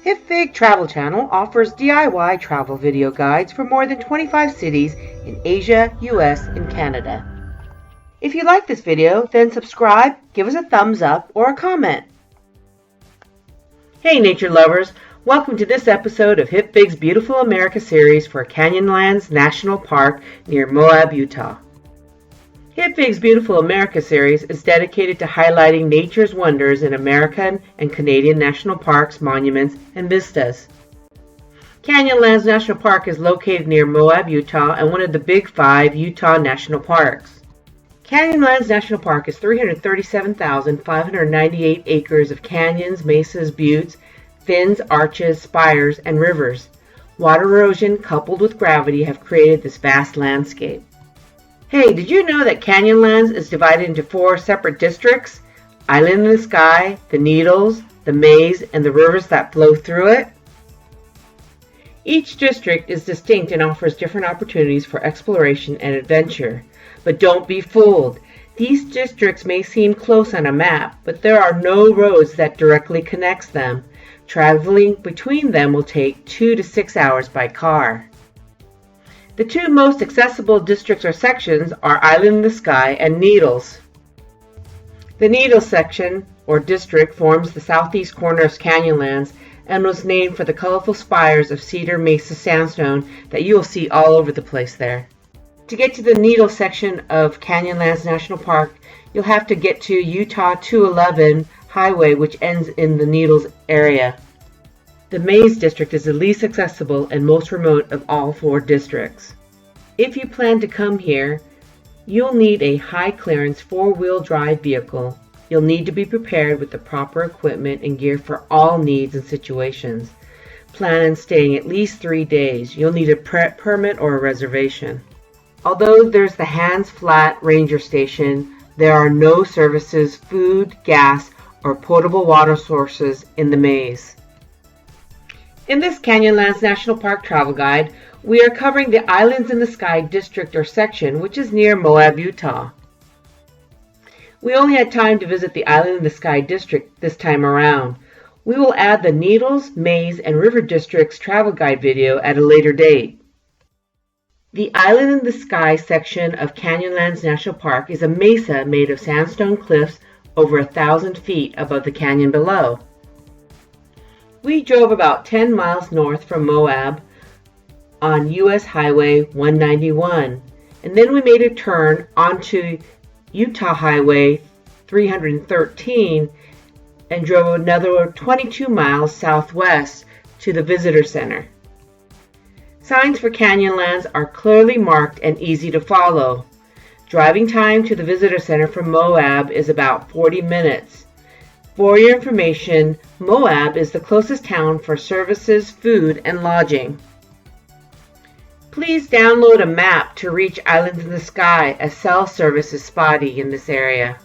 Hipfig Travel Channel offers DIY travel video guides for more than 25 cities in Asia, US, and Canada. If you like this video, then subscribe, give us a thumbs up, or a comment. Hey nature lovers, welcome to this episode of Hipfig's Beautiful America series for Canyonlands National Park near Moab, Utah. Hipfig's Beautiful America series is dedicated to highlighting nature's wonders in American and Canadian national parks, monuments, and vistas. Canyonlands National Park is located near Moab, Utah, and one of the Big 5 Utah national parks. Canyonlands National Park is 337,598 acres of canyons, mesas, buttes, fins, arches, spires, and rivers. Water erosion coupled with gravity have created this vast landscape. Hey, did you know that Canyonlands is divided into 4 separate districts? Island in the Sky, the Needles, the Maze, and the rivers that flow through it? Each district is distinct and offers different opportunities for exploration and adventure. But don't be fooled. These districts may seem close on a map, but there are no roads that directly connect them. Traveling between them will take 2 to 6 hours by car. The 2 most accessible districts or sections are Island in the Sky and Needles. The Needles section, or district, forms the southeast corner of Canyonlands and was named for the colorful spires of cedar Mesa sandstone that you will see all over the place there. To get to the Needles section of Canyonlands National Park, you'll have to get to Utah 211 highway, which ends in the Needles area. The Maze district is the least accessible and most remote of all 4 districts. If you plan to come here, you'll need a high-clearance 4-wheel drive vehicle. You'll need to be prepared with the proper equipment and gear for all needs and situations. Plan on staying at least 3 days. You'll need a permit or a reservation. Although there's the Hands Flat Ranger Station, there are no services, food, gas, or potable water sources in the maze. In this Canyonlands National Park travel guide, we are covering the Islands in the Sky district or section, which is near Moab, Utah. We only had time to visit the Island in the Sky district this time around. We will add the Needles, Maze, and River districts travel guide video at a later date. The Island in the Sky section of Canyonlands National Park is a mesa made of sandstone cliffs over 1,000 feet above the canyon below. We drove about 10 miles north from Moab on US Highway 191, and then we made a turn onto Utah Highway 313 and drove another 22 miles southwest to the Visitor Center. Signs for Canyonlands are clearly marked and easy to follow. Driving time to the Visitor Center from Moab is about 40 minutes. For your information, Moab is the closest town for services, food, and lodging. Please download a map to reach Islands in the Sky, as cell service is spotty in this area.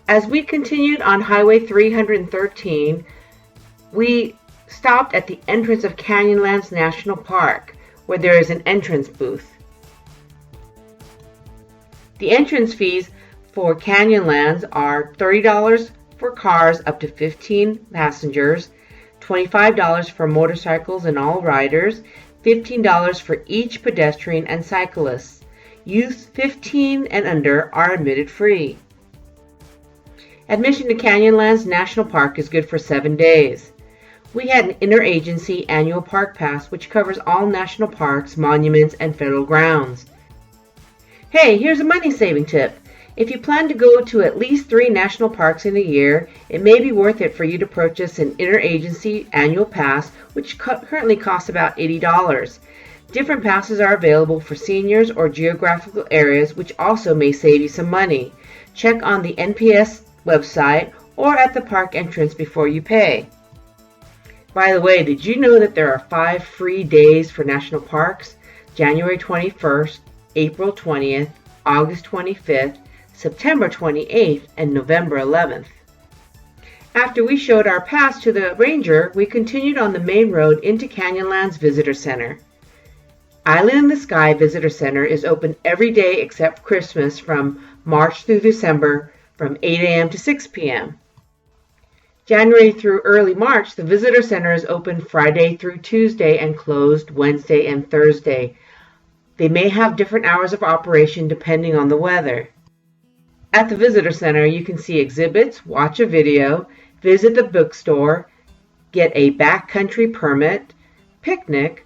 As we continued on Highway 313, we stopped at the entrance of Canyonlands National Park, where there is an entrance booth. The entrance fees for Canyonlands are $30 for cars up to 15 passengers, $25 for motorcycles and all riders, $15 for each pedestrian and cyclist. Youth 15 and under are admitted free. Admission to Canyonlands National Park is good for 7 days. We had an interagency annual park pass which covers all national parks, monuments, and federal grounds. Hey, here's a money-saving tip. If you plan to go to at least 3 national parks in a year, it may be worth it for you to purchase an interagency annual pass, which currently costs about $80. Different passes are available for seniors or geographical areas, which also may save you some money. Check on the NPS website or at the park entrance before you pay. By the way, did you know that there are 5 free days for national parks? January 21st, April 20th, August 25th, September 28th, and November 11th. After we showed our pass to the ranger, we continued on the main road into Canyonlands Visitor Center. Island in the Sky Visitor Center is open every day except Christmas from March through December from 8 a.m. to 6 p.m. January through early March, the Visitor Center is open Friday through Tuesday and closed Wednesday and Thursday. They may have different hours of operation depending on the weather. At the Visitor Center, you can see exhibits, watch a video, visit the bookstore, get a backcountry permit, picnic,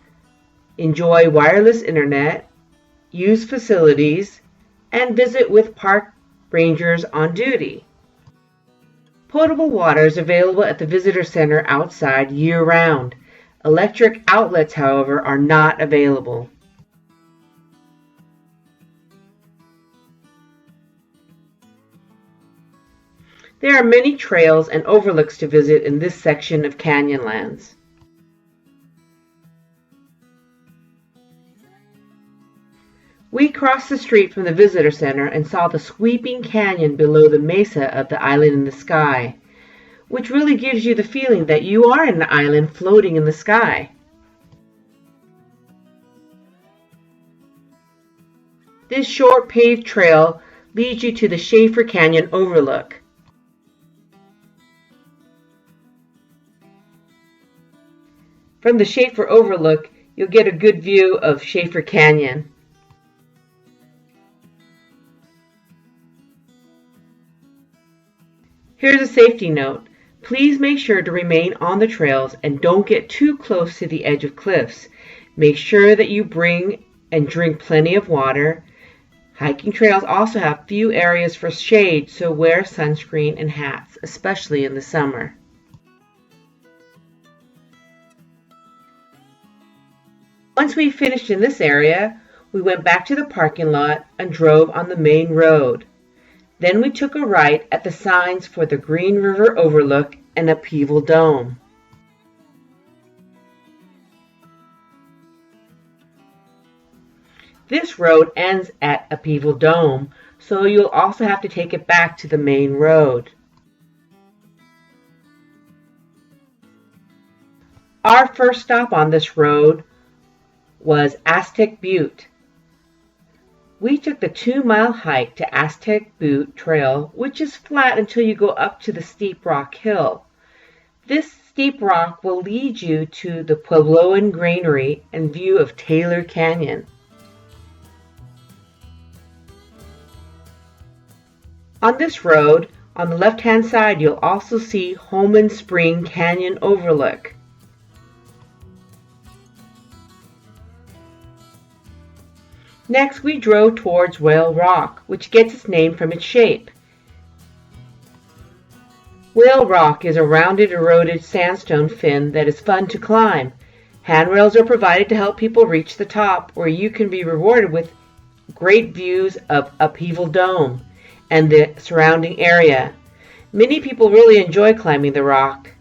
enjoy wireless internet, use facilities, and visit with park rangers on duty. Potable water is available at the Visitor Center outside year-round. Electric outlets, however, are not available. There are many trails and overlooks to visit in this section of Canyonlands. We crossed the street from the Visitor Center and saw the sweeping canyon below the mesa of the island in the sky, which really gives you the feeling that you are in the island floating in the sky. This short paved trail leads you to the Schaefer Canyon Overlook. From the Schaefer Overlook, you'll get a good view of Schaefer Canyon. Here's a safety note. Please make sure to remain on the trails and don't get too close to the edge of cliffs. Make sure that you bring and drink plenty of water. Hiking trails also have few areas for shade, so wear sunscreen and hats, especially in the summer. Once we finished in this area, we went back to the parking lot and drove on the main road. Then we took a right at the signs for the Green River Overlook and Upheaval Dome. This road ends at Upheaval Dome, so you'll also have to take it back to the main road. Our first stop on this road was Aztec Butte. We took the 2-mile hike to Aztec Butte Trail, which is flat until you go up to the steep rock hill. This steep rock will lead you to the Puebloan Granary and view of Taylor Canyon. On this road, on the left-hand side, you'll also see Holman Spring Canyon Overlook. Next, we drove towards Whale Rock, which gets its name from its shape. Whale Rock is a rounded, eroded sandstone fin that is fun to climb. Handrails are provided to help people reach the top, where you can be rewarded with great views of Upheaval Dome and the surrounding area. Many people really enjoy climbing the rock.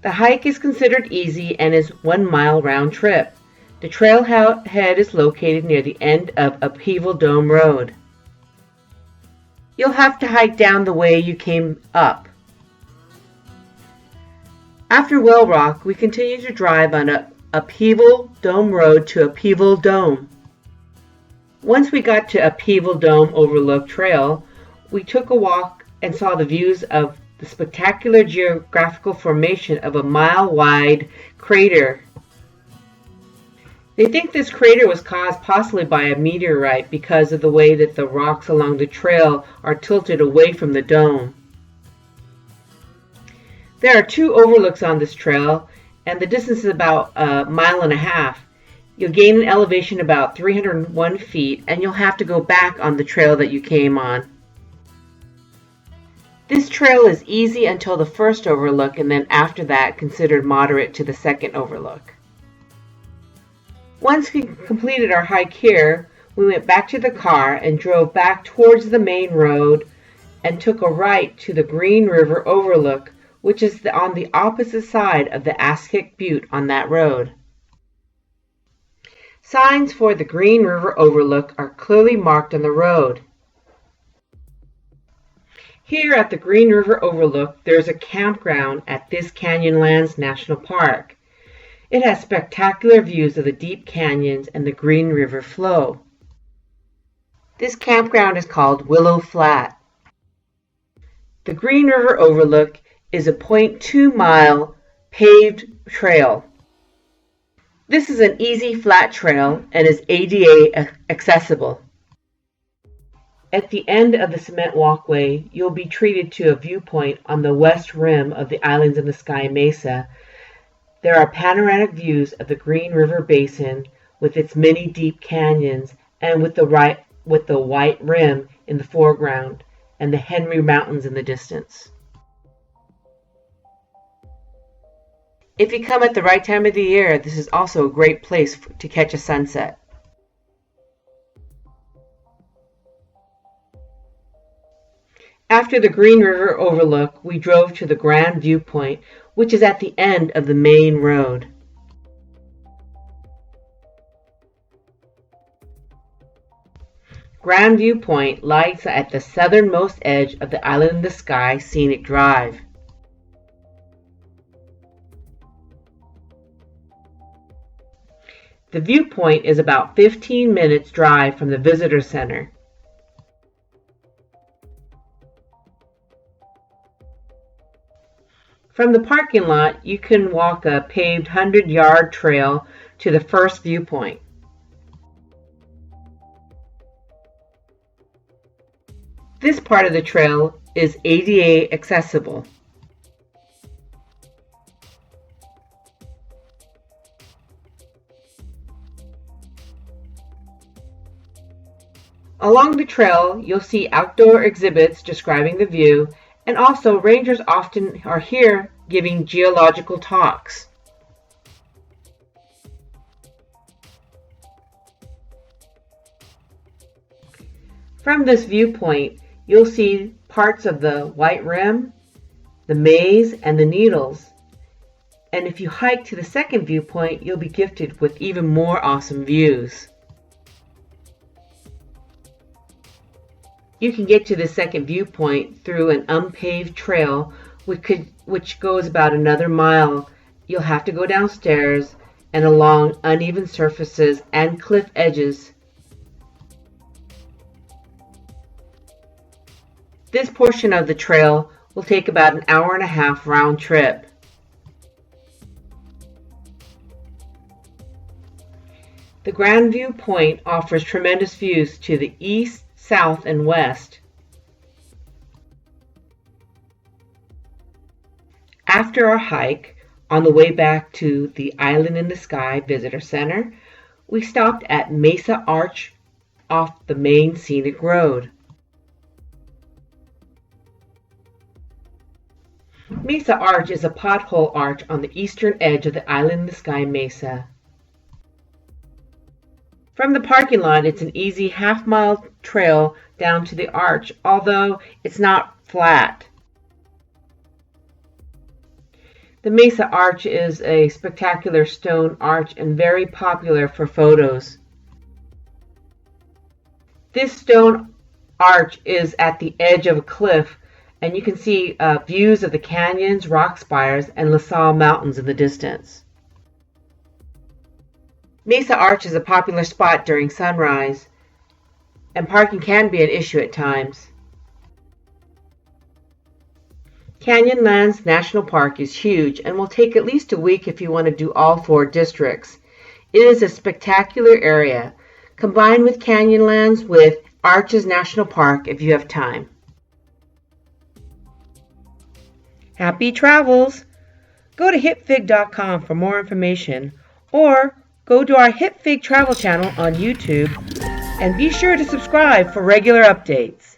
The hike is considered easy and is 1 mile round trip. The trailhead is located near the end of Upheaval Dome Road. You'll have to hike down the way you came up. After Whale Rock, we continue to drive on Upheaval Dome Road to Upheaval Dome. Once we got to Upheaval Dome Overlook Trail, we took a walk and saw the views of the spectacular geographical formation of a mile-wide crater. They think this crater was caused possibly by a meteorite because of the way that the rocks along the trail are tilted away from the dome. There are 2 overlooks on this trail, and the distance is about 1.5 miles. You'll gain an elevation about 301 feet, and you'll have to go back on the trail that you came on. This trail is easy until the first overlook, and then after that considered moderate to the second overlook. Once we completed our hike here, we went back to the car and drove back towards the main road and took a right to the Green River Overlook, which is on the opposite side of the Aztec Butte on that road. Signs for the Green River Overlook are clearly marked on the road. Here at the Green River Overlook, there's a campground at this Canyonlands National Park. It has spectacular views of the deep canyons and the Green River flow. This campground is called Willow Flat. The Green River Overlook is a 0.2-mile paved trail. This is an easy flat trail and is ADA accessible. At the end of the cement walkway, you'll be treated to a viewpoint on the west rim of the Islands in the Sky Mesa. There are panoramic views of the Green River Basin with its many deep canyons and with the white rim in the foreground and the Henry Mountains in the distance. If you come at the right time of the year, this is also a great place to catch a sunset. After the Green River Overlook, we drove to the Grand Viewpoint, which is at the end of the main road. Grand Viewpoint lies at the southernmost edge of the Island in the Sky Scenic Drive. The viewpoint is about 15 minutes drive from the visitor center. From the parking lot, you can walk a paved 100-yard trail to the first viewpoint. This part of the trail is ADA accessible. Along the trail, you'll see outdoor exhibits describing the view, and also rangers often are here giving geological talks. From this viewpoint, you'll see parts of the White Rim, the Maze, and the Needles. And if you hike to the second viewpoint, you'll be gifted with even more awesome views. You can get to the second viewpoint through an unpaved trail which goes about another mile. You'll have to go downstairs and along uneven surfaces and cliff edges. This portion of the trail will take about an hour and a half round trip. The Grand Viewpoint offers tremendous views to the east, south, and west. After our hike, on the way back to the Island in the Sky Visitor Center, we stopped at Mesa Arch off the main scenic road. Mesa Arch is a pothole arch on the eastern edge of the Island in the Sky Mesa. From the parking lot, it's an easy half-mile trail down to the arch, although it's not flat. The Mesa Arch is a spectacular stone arch and very popular for photos. This stone arch is at the edge of a cliff, and you can see views of the canyons, rock spires, and La Salle Mountains in the distance. Mesa Arch is a popular spot during sunrise, and parking can be an issue at times. Canyonlands National Park is huge and will take at least a week if you want to do all 4 districts. It is a spectacular area. Combine with Canyonlands with Arches National Park if you have time. Happy travels! Go to hipfig.com for more information, or go to our Hipfig travel channel on YouTube and be sure to subscribe for regular updates.